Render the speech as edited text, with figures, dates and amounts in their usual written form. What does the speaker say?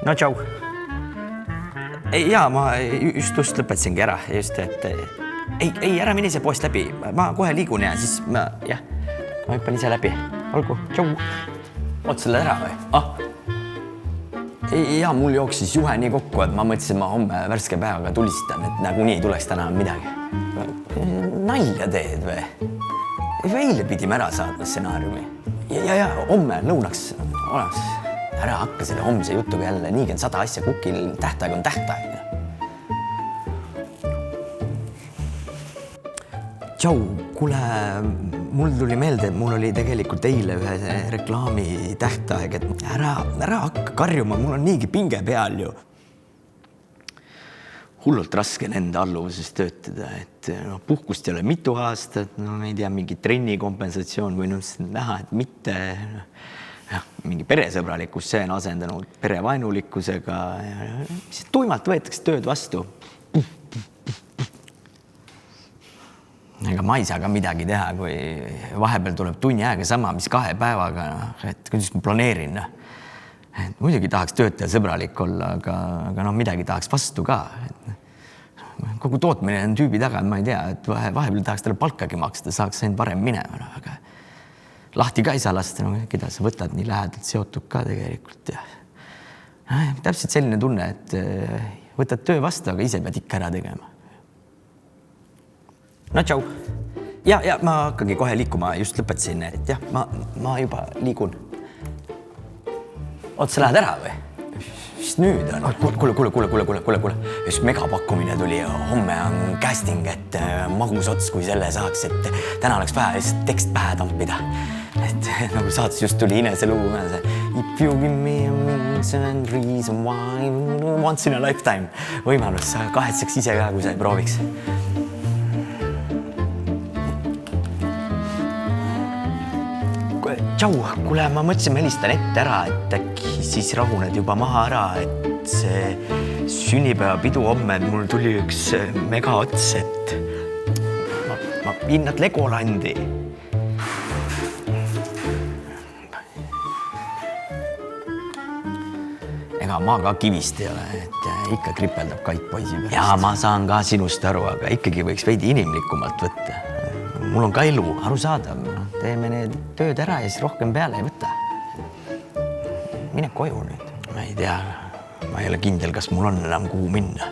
No tšau. Jaa, ma just lõpetasingi ära. Just, et ei, ära mine see poest läbi. Ma kohe liigun ja siis ma hüppan ise läbi. Olgu, tšau. Oot selle ära või? Jaa, mul jooksis juhe nii kokku, et ma mõtlesin, ma homme värske päevaga tulistan, et nagunii tuleks täna midagi. Nalja teed või? Eile pidime ära saatma stsenaariumi. Ja, homme lõunaks olemas. Ära hakka selle homse jutuga jälle. Niigi on 100 asja kukil. Tähtaeg on tähtaeg. Tšau, kuule, mul tuli meelde, et mul oli tegelikult eile ühe reklaami tähtaeg, et ära hakka karjuma, mul on niigi pinge peal ju. Hullult raske nende alluvuses töötada, et puhkust ei ole mitu aastat, ma ei tea, mingi trenni kompensatsioon või näha, et mitte mingi peresõbralikkus, see on asendanud perevaenulikkusega. Tuimalt võetakse tööd vastu. Ega ma ei saa ka midagi teha, kui vahepeal tuleb tunni aega sama, mis 2 päevaga, et kuidas ma planeerin. Muidugi tahaks töötaja sõbralik olla, aga midagi tahaks vastu ka. Kogu tootmine on tüübi taga, ma ei tea, et vahepeal tahaks talle palkagi maksta, saaks ainult varem minema, aga lahti ka ei saa lasta, keda sa võtad nii lähedalt seotud ka tegelikult. Täpselt selline tunne, et võtad töö vastu, aga ise pead ikka ära tegema. No tšau. Ja ma hakkagi kohe liikuma, just lõpetasin, et jah, ma juba liigun. Oot, sa lähed ära või? Mis nüüd on? Kuule. Just megapakkumine tuli, homme on casting, et magus ots, kui selle saaks, et täna oleks vaja lihtsalt tekst pähe tampida. Et nagu saates just tuli Inese lugu. If you give me a reason why once in a lifetime. Võimalus, sa kahetseks ise ka, kui sa ei prooviks. Tšau, kuule, ma mõtlesin, ma helistan ette ära, et äkki siis rahuned juba maha ära, et see sünnipäevapidu homme, mul tuli üks mega ots, et ma viin nad Legolandi. Ega ma ka kivist ei ole, et ikka kripeldab Kait poisi pärast. Ja ma saan ka sinust aru, aga ikkagi võiks veidi inimlikumalt võtta. Mul on ka elu, arusaadav. Teeme need tööd ära ja siis rohkem peale ei võta. Mine koju nüüd. Ma ei tea, ma ei ole kindel, kas mul on enam kuhu minna.